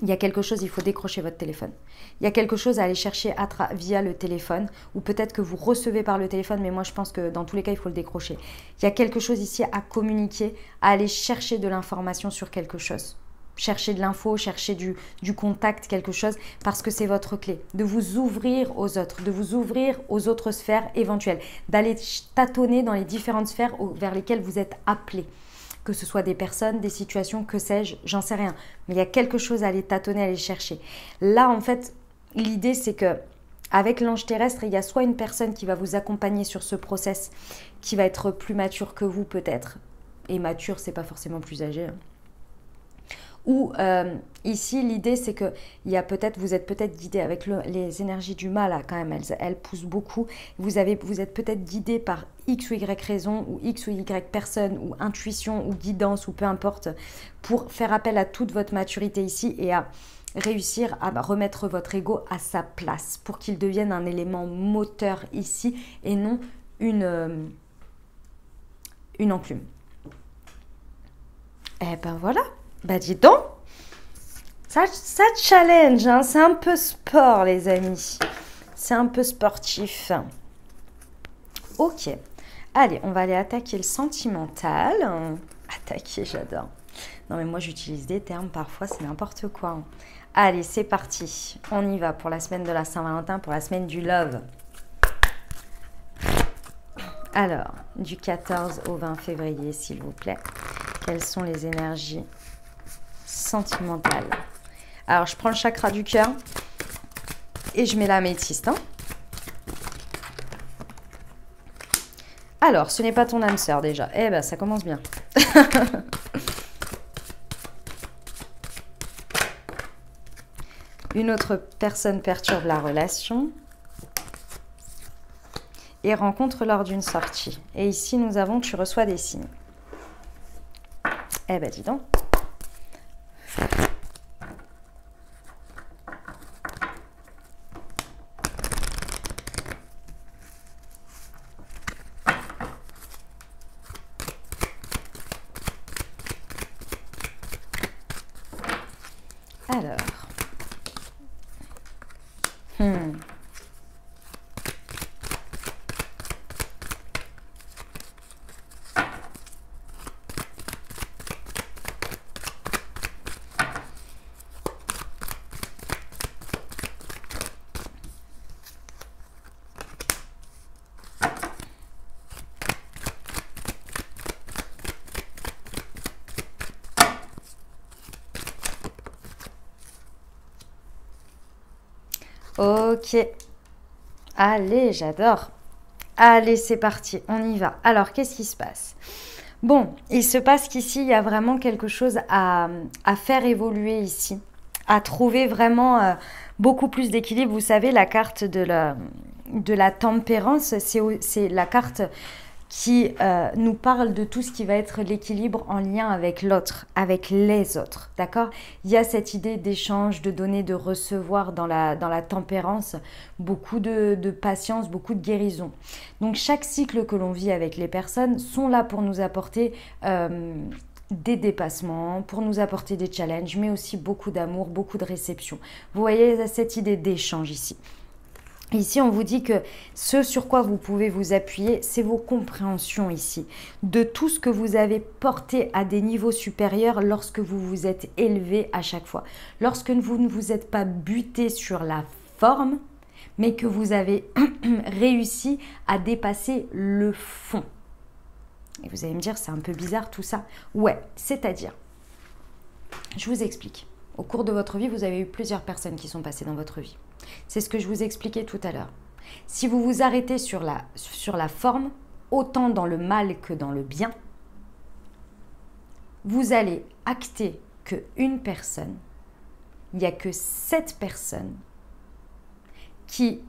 il y a quelque chose, il faut décrocher votre téléphone. Il y a quelque chose à aller chercher via le téléphone ou peut-être que vous recevez par le téléphone, mais moi je pense que dans tous les cas, il faut le décrocher. Il y a quelque chose ici à communiquer, à aller chercher de l'information sur quelque chose. Chercher de l'info, chercher du contact, quelque chose, parce que c'est votre clé. De vous ouvrir aux autres, de vous ouvrir aux autres sphères éventuelles, d'aller tâtonner dans les différentes sphères vers lesquelles vous êtes appelé. Que ce soit des personnes, des situations, que sais-je, j'en sais rien. Mais il y a quelque chose à aller tâtonner, à aller chercher. Là, en fait, l'idée, c'est que avec l'ange terrestre, il y a soit une personne qui va vous accompagner sur ce process, qui va être plus mature que vous peut-être. Et mature, c'est pas forcément plus âgé, hein. Ou ici, l'idée, c'est que vous êtes peut-être guidé avec les énergies du mal, là, quand même, elles poussent beaucoup. Vous êtes peut-être guidé par X ou Y raison, ou X ou Y personne, ou intuition, ou guidance, ou peu importe, pour faire appel à toute votre maturité ici et à réussir à remettre votre ego à sa place, pour qu'il devienne un élément moteur ici, et non une enclume. Eh ben voilà. Bah dis donc, ça challenge, hein. C'est un peu sport les amis, c'est un peu sportif. Ok, allez, on va aller attaquer le sentimental. Attaquer, j'adore. Non mais moi j'utilise des termes, parfois c'est n'importe quoi, hein. Allez, c'est parti, on y va pour la semaine de la Saint-Valentin, pour la semaine du love. Alors, du 14 au 20 février s'il vous plaît, quelles sont les énergies sentimentale. Alors, je prends le chakra du cœur et je mets l'améthyste, hein. Alors, ce n'est pas ton âme sœur déjà. Eh ben, ça commence bien. Une autre personne perturbe la relation et rencontre lors d'une sortie. Et ici, nous avons, tu reçois des signes. Eh ben, dis donc. Alors, ok. Allez, j'adore. Allez, c'est parti, on y va. Alors, qu'est-ce qui se passe? Bon, il se passe qu'ici, il y a vraiment quelque chose à faire évoluer ici, à trouver vraiment beaucoup plus d'équilibre. Vous savez, la carte de la tempérance, c'est la carte qui nous parle de tout ce qui va être l'équilibre en lien avec l'autre, avec les autres, d'accord? Il y a cette idée d'échange, de donner, de recevoir dans la tempérance, beaucoup de patience, beaucoup de guérison. Donc chaque cycle que l'on vit avec les personnes sont là pour nous apporter des dépassements, pour nous apporter des challenges, mais aussi beaucoup d'amour, beaucoup de réception. Vous voyez cette idée d'échange ici. Ici, on vous dit que ce sur quoi vous pouvez vous appuyer, c'est vos compréhensions ici, de tout ce que vous avez porté à des niveaux supérieurs lorsque vous vous êtes élevé à chaque fois. Lorsque vous ne vous êtes pas buté sur la forme, mais que vous avez réussi à dépasser le fond. Et vous allez me dire, c'est un peu bizarre tout ça. Ouais, c'est-à-dire, je vous explique. Au cours de votre vie, vous avez eu plusieurs personnes qui sont passées dans votre vie. C'est ce que je vous expliquais tout à l'heure. Si vous vous arrêtez sur la forme, autant dans le mal que dans le bien, vous allez acter qu'une personne, il n'y a que cette personne qui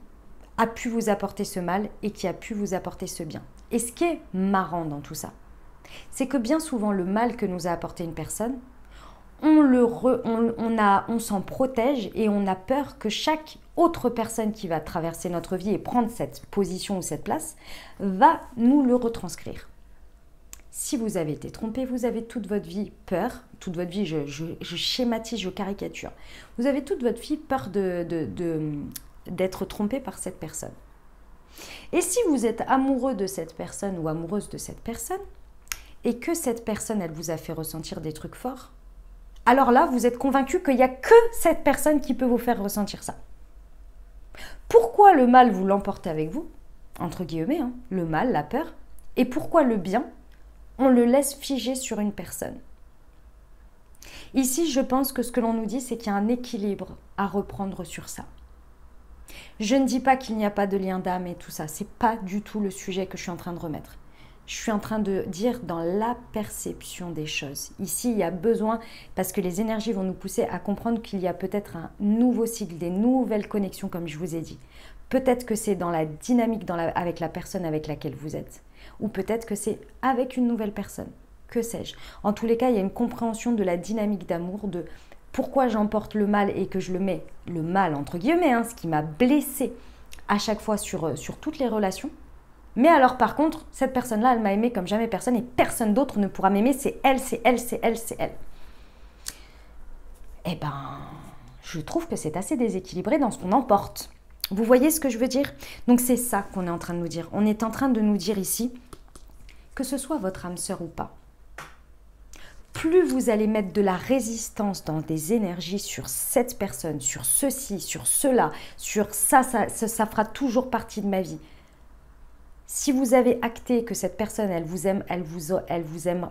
a pu vous apporter ce mal et qui a pu vous apporter ce bien. Et ce qui est marrant dans tout ça, c'est que bien souvent le mal que nous a apporté une personne, on s'en protège et on a peur que chaque autre personne qui va traverser notre vie et prendre cette position ou cette place va nous le retranscrire. Si vous avez été trompé, vous avez toute votre vie peur, toute votre vie, je schématise, je caricature, vous avez toute votre vie peur d'être trompé par cette personne. Et si vous êtes amoureux de cette personne ou amoureuse de cette personne et que cette personne, elle vous a fait ressentir des trucs forts, alors là, vous êtes convaincu qu'il n'y a que cette personne qui peut vous faire ressentir ça. Pourquoi le mal, vous l'emportez avec vous, entre guillemets, hein, le mal, la peur, et pourquoi le bien, on le laisse figer sur une personne? Ici, je pense que ce que l'on nous dit, c'est qu'il y a un équilibre à reprendre sur ça. Je ne dis pas qu'il n'y a pas de lien d'âme et tout ça, c'est pas du tout le sujet que je suis en train de remettre. Je suis en train de dire dans la perception des choses. Ici, il y a besoin, parce que les énergies vont nous pousser à comprendre qu'il y a peut-être un nouveau cycle, des nouvelles connexions, comme je vous ai dit. Peut-être que c'est dans la dynamique avec la personne avec laquelle vous êtes. Ou peut-être que c'est avec une nouvelle personne. Que sais-je? En tous les cas, il y a une compréhension de la dynamique d'amour, de pourquoi j'emporte le mal et que je le mets, le mal entre guillemets, hein, ce qui m'a blessée à chaque fois sur toutes les relations. Mais alors par contre, cette personne-là, elle m'a aimé comme jamais personne et personne d'autre ne pourra m'aimer, c'est elle, c'est elle, c'est elle, c'est elle. Eh ben, je trouve que c'est assez déséquilibré dans ce qu'on emporte. Vous voyez ce que je veux dire? Donc c'est ça qu'on est en train de nous dire. On est en train de nous dire ici, que ce soit votre âme sœur ou pas, plus vous allez mettre de la résistance dans des énergies sur cette personne, sur ceci, sur cela, sur ça fera toujours partie de ma vie. Si vous avez acté que cette personne, elle vous aime, elle vous aime,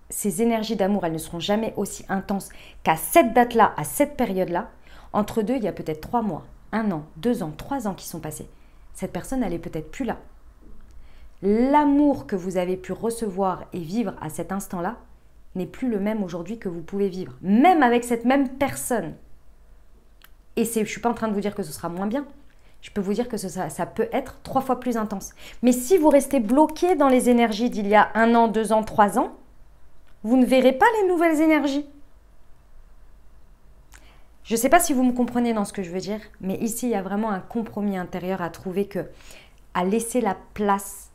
ces énergies d'amour, elles ne seront jamais aussi intenses qu'à cette date-là, à cette période-là. Entre deux, il y a peut-être 3 mois, 1 an, 2 ans, 3 ans qui sont passés. Cette personne, elle n'est peut-être plus là. L'amour que vous avez pu recevoir et vivre à cet instant-là n'est plus le même aujourd'hui que vous pouvez vivre, même avec cette même personne. Et je ne suis pas en train de vous dire que ce sera moins bien. Je peux vous dire que ça peut être 3 fois plus intense. Mais si vous restez bloqué dans les énergies d'il y a 1 an, 2 ans, 3 ans, vous ne verrez pas les nouvelles énergies. Je ne sais pas si vous me comprenez dans ce que je veux dire, mais ici, il y a vraiment un compromis intérieur à trouver, à laisser la place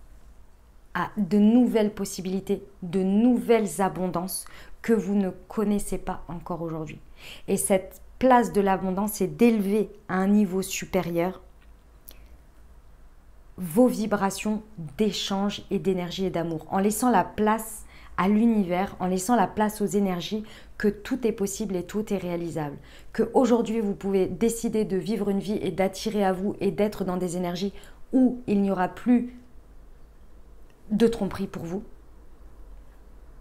à de nouvelles possibilités, de nouvelles abondances que vous ne connaissez pas encore aujourd'hui. Et cette place de l'abondance, c'est d'élever à un niveau supérieur vos vibrations d'échange et d'énergie et d'amour, en laissant la place à l'univers, en laissant la place aux énergies, que tout est possible et tout est réalisable. Qu'aujourd'hui, vous pouvez décider de vivre une vie et d'attirer à vous et d'être dans des énergies où il n'y aura plus de tromperie pour vous.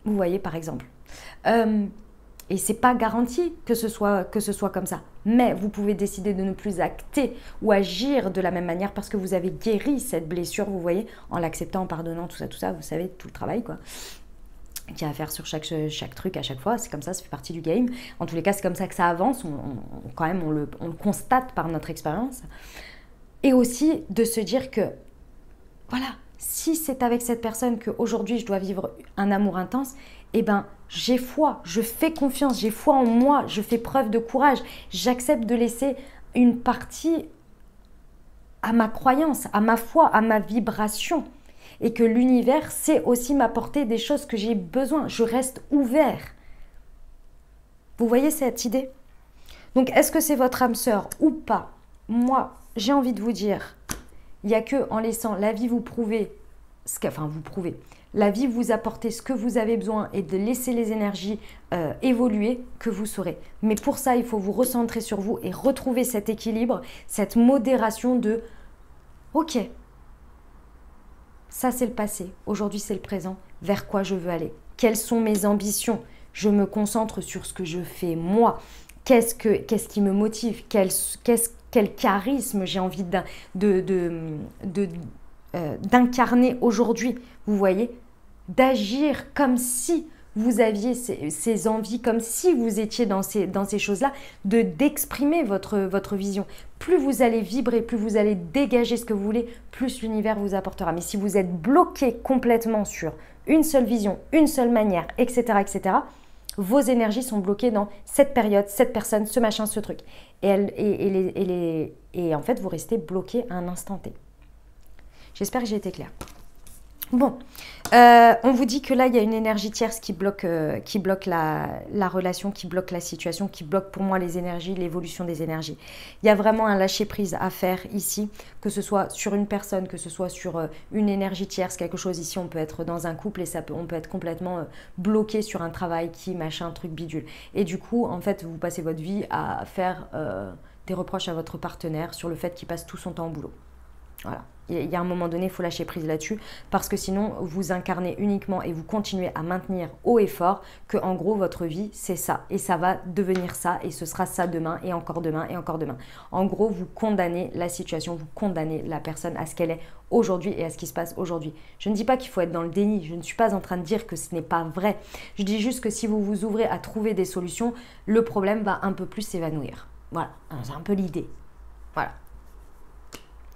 Vous voyez, par exemple. Et c'est pas garanti que ce soit comme ça. Mais vous pouvez décider de ne plus acter ou agir de la même manière parce que vous avez guéri cette blessure, vous voyez, en l'acceptant, en pardonnant, tout ça, vous savez, tout le travail, quoi, qu'il y a à faire sur chaque truc à chaque fois. C'est comme ça fait partie du game. En tous les cas, c'est comme ça que ça avance. Quand même, on le constate par notre expérience. Et aussi de se dire que, voilà, si c'est avec cette personne qu'aujourd'hui je dois vivre un amour intense, eh ben, j'ai foi, je fais confiance, j'ai foi en moi, je fais preuve de courage, j'accepte de laisser une partie à ma croyance, à ma foi, à ma vibration. Et que l'univers sait aussi m'apporter des choses que j'ai besoin. Je reste ouvert. Vous voyez cette idée? Donc, est-ce que c'est votre âme sœur ou pas? Moi, j'ai envie de vous dire, il n'y a que en laissant la vie vous prouver, la vie vous apporter ce que vous avez besoin et de laisser les énergies évoluer que vous saurez. Mais pour ça, il faut vous recentrer sur vous et retrouver cet équilibre, cette modération de « Ok, ça c'est le passé, aujourd'hui c'est le présent, vers quoi je veux aller? Quelles sont mes ambitions? Je me concentre sur ce que je fais moi. Qu'est-ce qui me motive? Quel charisme j'ai envie d'incarner aujourd'hui, vous voyez, d'agir comme si vous aviez ces envies, comme si vous étiez dans ces choses-là, d'exprimer votre vision. Plus vous allez vibrer, plus vous allez dégager ce que vous voulez, plus l'univers vous apportera. Mais si vous êtes bloqué complètement sur une seule vision, une seule manière, etc., vos énergies sont bloquées dans cette période, cette personne, ce machin, ce truc. Et en fait, vous restez bloqué à un instant T. J'espère que j'ai été claire. Bon, on vous dit que là, il y a une énergie tierce qui bloque la relation, qui bloque la situation, qui bloque pour moi les énergies, l'évolution des énergies. Il y a vraiment un lâcher-prise à faire ici, que ce soit sur une personne, que ce soit sur une énergie tierce, quelque chose. Ici, on peut être dans un couple et on peut être complètement bloqué sur un travail machin, truc bidule. Et du coup, en fait, vous passez votre vie à faire des reproches à votre partenaire sur le fait qu'il passe tout son temps au boulot. Voilà. Il y a un moment donné, il faut lâcher prise là-dessus parce que sinon, vous incarnez uniquement et vous continuez à maintenir haut et fort que en gros, votre vie, c'est ça. Et ça va devenir ça et ce sera ça demain et encore demain et encore demain. En gros, vous condamnez la situation, vous condamnez la personne à ce qu'elle est aujourd'hui et à ce qui se passe aujourd'hui. Je ne dis pas qu'il faut être dans le déni, je ne suis pas en train de dire que ce n'est pas vrai. Je dis juste que si vous vous ouvrez à trouver des solutions, le problème va un peu plus s'évanouir. Voilà, c'est un peu l'idée. Voilà.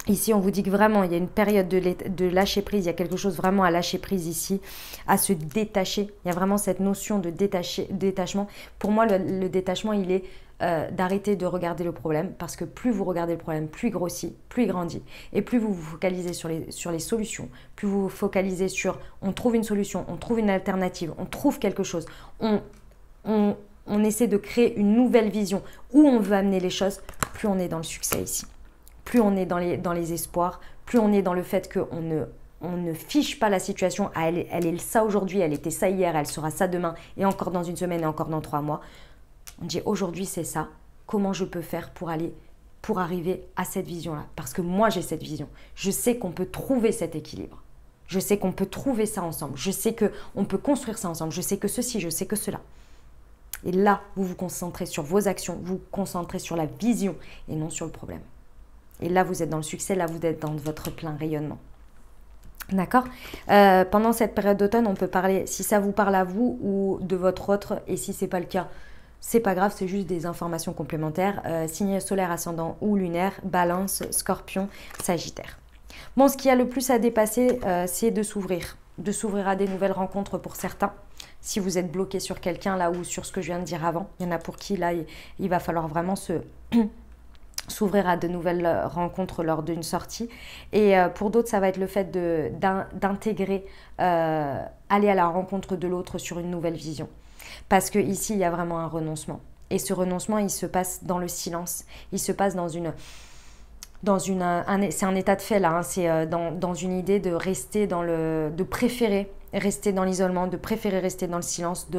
Ici, on vous dit que vraiment, il y a une période de lâcher prise, il y a quelque chose vraiment à lâcher prise ici, à se détacher. Il y a vraiment cette notion de détachement. Pour moi, le détachement, il est d'arrêter de regarder le problème parce que plus vous regardez le problème, plus il grossit, plus il grandit. Et plus vous vous focalisez sur les solutions, plus vous vous focalisez sur on trouve une solution, on trouve une alternative, on trouve quelque chose, on essaie de créer une nouvelle vision où on veut amener les choses, plus on est dans le succès ici. Plus on est dans les espoirs, plus on est dans le fait qu'on ne fiche pas la situation. Elle est ça aujourd'hui, elle était ça hier, elle sera ça demain, et encore dans une semaine, et encore dans 3 mois. On dit aujourd'hui c'est ça, comment je peux faire pour arriver à cette vision-là? Parce que moi j'ai cette vision, je sais qu'on peut trouver cet équilibre. Je sais qu'on peut trouver ça ensemble, je sais qu'on peut construire ça ensemble, je sais que ceci, je sais que cela. Et là, vous vous concentrez sur vos actions, vous vous concentrez sur la vision et non sur le problème. Et là, vous êtes dans le succès, là, vous êtes dans votre plein rayonnement. D'accord? Pendant cette période d'automne, on peut parler, si ça vous parle à vous ou de votre autre, et si ce n'est pas le cas, c'est pas grave, c'est juste des informations complémentaires. Signe solaire, ascendant ou lunaire, balance, scorpion, sagittaire. Bon, ce qu'il y a le plus à dépasser, c'est de s'ouvrir à des nouvelles rencontres pour certains. Si vous êtes bloqué sur quelqu'un, là, ou sur ce que je viens de dire avant, il y en a pour qui, là, il va falloir vraiment s'ouvrir à de nouvelles rencontres lors d'une sortie. Et pour d'autres, ça va être le fait d'intégrer, aller à la rencontre de l'autre sur une nouvelle vision. Parce que ici, il y a vraiment un renoncement. Et ce renoncement, il se passe dans le silence. Il se passe c'est un état de fait là, hein, c'est dans une idée de rester de préférer rester dans l'isolement, de préférer rester dans le silence,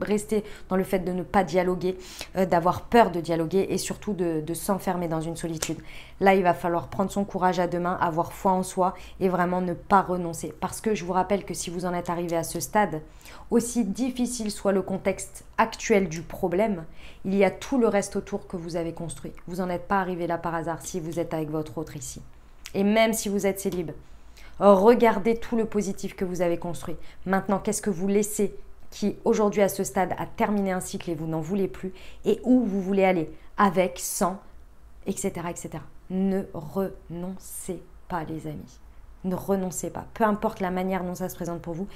rester dans le fait de ne pas dialoguer, d'avoir peur de dialoguer et surtout de s'enfermer dans une solitude. Là, il va falloir prendre son courage à deux mains, avoir foi en soi et vraiment ne pas renoncer. Parce que je vous rappelle que si vous en êtes arrivé à ce stade, aussi difficile soit le contexte actuel du problème, il y a tout le reste autour que vous avez construit. Vous n'en êtes pas arrivé là par hasard si vous êtes avec votre autre ici. Et même si vous êtes célib, regardez tout le positif que vous avez construit. Maintenant, qu'est-ce que vous laissez qui, aujourd'hui, à ce stade, a terminé un cycle et vous n'en voulez plus et où vous voulez aller avec, sans, etc., etc. Ne renoncez pas, les amis. Ne renoncez pas. Peu importe la manière dont ça se présente pour vous.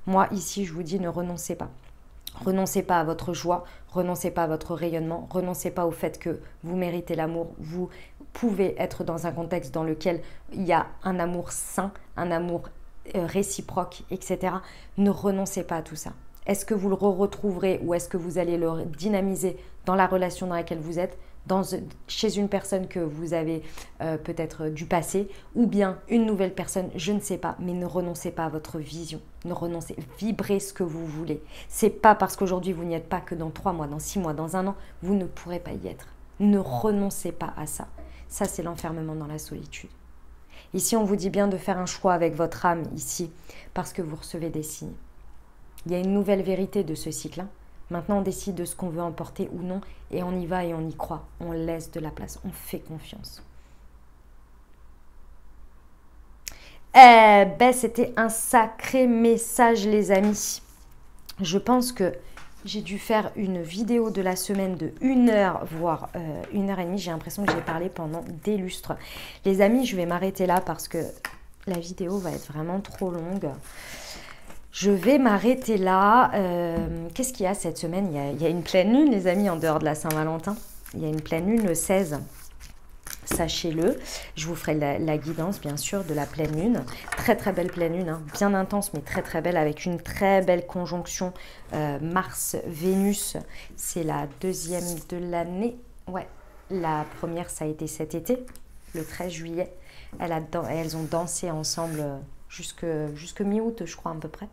Moi, ici, je vous dis, ne renoncez pas. Renoncez pas à votre joie, renoncez pas à votre rayonnement, renoncez pas au fait que vous méritez l'amour. Vous pouvez être dans un contexte dans lequel il y a un amour sain, un amour réciproque, etc. Ne renoncez pas à tout ça. Est-ce que vous le retrouverez ou est-ce que vous allez le dynamiser dans la relation dans laquelle vous êtes, chez une personne que vous avez peut-être du passé ou bien une nouvelle personne, je ne sais pas, mais ne renoncez pas à votre vision, ne renoncez, vibrez ce que vous voulez. C'est pas parce qu'aujourd'hui vous n'y êtes pas que dans 3 mois, dans 6 mois, dans 1 an, vous ne pourrez pas y être. Ne renoncez pas à ça. Ça, c'est l'enfermement dans la solitude. Ici, on vous dit bien de faire un choix avec votre âme ici parce que vous recevez des signes. Il y a une nouvelle vérité de ce cycle, hein. Maintenant, on décide de ce qu'on veut emporter ou non et on y va et on y croit. On laisse de la place, on fait confiance. Eh ben, c'était un sacré message, les amis. Je pense que j'ai dû faire une vidéo de la semaine de 1 heure, voire 1h30. J'ai l'impression que j'ai parlé pendant des lustres. Les amis, je vais m'arrêter là parce que la vidéo va être vraiment trop longue. Je vais m'arrêter là. Qu'est-ce qu'il y a cette semaine ? Il y a une pleine lune, les amis, en dehors de la Saint-Valentin. Il y a une pleine lune le 16. Sachez-le. Je vous ferai la guidance, bien sûr, de la pleine lune. Très, très belle pleine lune, hein. Bien intense, mais très, très belle, avec une très belle conjonction Mars-Vénus. C'est la 2e de l'année. Ouais, la première, ça a été cet été, le 13 juillet. Elles ont dansé ensemble jusque mi-août, je crois, à peu près.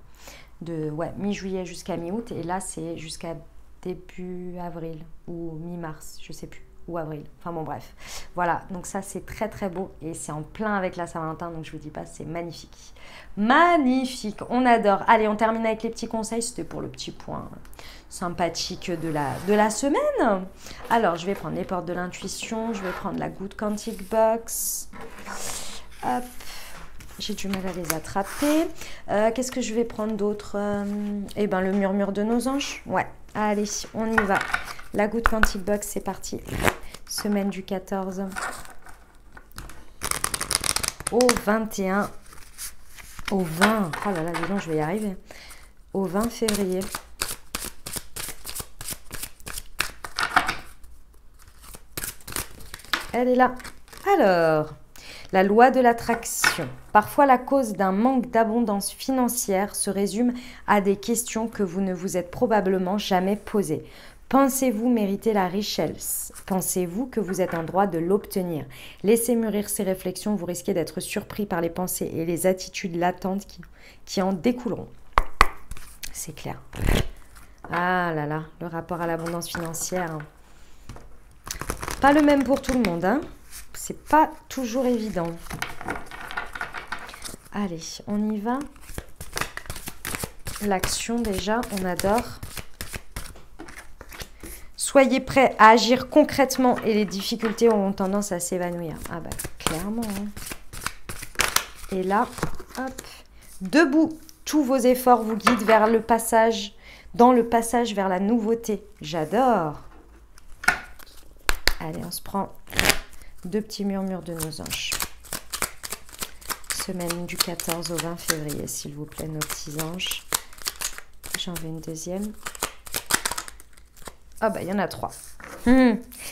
Mi-juillet jusqu'à mi-août. Et là, c'est jusqu'à début avril ou mi-mars, je ne sais plus. Ou avril, enfin bon bref, voilà, donc ça c'est très très beau et c'est en plein avec la Saint-Valentin, donc je vous dis pas, c'est magnifique, magnifique, on adore. Allez, on termine avec les petits conseils, c'était pour le petit point sympathique de la semaine. Alors je vais prendre les portes de l'intuition, je vais prendre la Good Quantic Box, hop, j'ai du mal à les attraper. Qu'est-ce que je vais prendre d'autre? Eh ben le murmure de nos anges, ouais, allez, on y va. La Good Quantic Box, c'est parti. Semaine du 14 au 21, au 20, oh là là, dis donc, je vais y arriver, au 20 février. Elle est là. Alors, la loi de l'attraction. Parfois, la cause d'un manque d'abondance financière se résume à des questions que vous ne vous êtes probablement jamais posées. Pensez-vous mériter la richesse? Pensez-vous que vous êtes en droit de l'obtenir? Laissez mûrir ces réflexions, vous risquez d'être surpris par les pensées et les attitudes latentes qui en découleront. C'est clair. Ah là là, le rapport à l'abondance financière. Pas le même pour tout le monde, hein. C'est pas toujours évident. Allez, on y va. L'action déjà, on adore. Soyez prêts à agir concrètement et les difficultés auront tendance à s'évanouir. Ah bah, clairement. Hein. Et là, hop, debout. Tous vos efforts vous guident vers le passage, dans le passage vers la nouveauté. J'adore. Allez, on se prend 2 petits murmures de nos anges. Semaine du 14 au 20 février, s'il vous plaît, nos petits anges. J'en veux une deuxième. Ah bah, il y en a 3.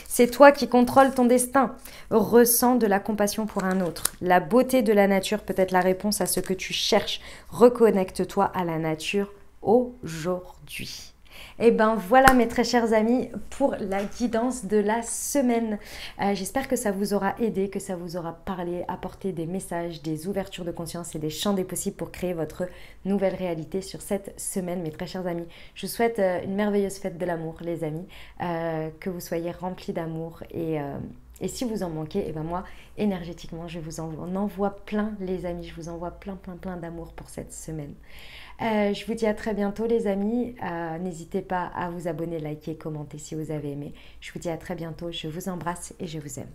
C'est toi qui contrôles ton destin. Ressens de la compassion pour un autre. La beauté de la nature peut être la réponse à ce que tu cherches. Reconnecte-toi à la nature aujourd'hui. Et ben voilà mes très chers amis pour la guidance de la semaine. J'espère que ça vous aura aidé, que ça vous aura parlé, apporté des messages, des ouvertures de conscience et des champs des possibles pour créer votre nouvelle réalité sur cette semaine mes très chers amis. Je vous souhaite une merveilleuse fête de l'amour les amis, que vous soyez remplis d'amour et si vous en manquez, et ben moi, énergétiquement, je vous en envoie plein, les amis. Je vous envoie plein d'amour pour cette semaine. Je vous dis à très bientôt, les amis. N'hésitez pas à vous abonner, liker, commenter si vous avez aimé. Je vous dis à très bientôt. Je vous embrasse et je vous aime.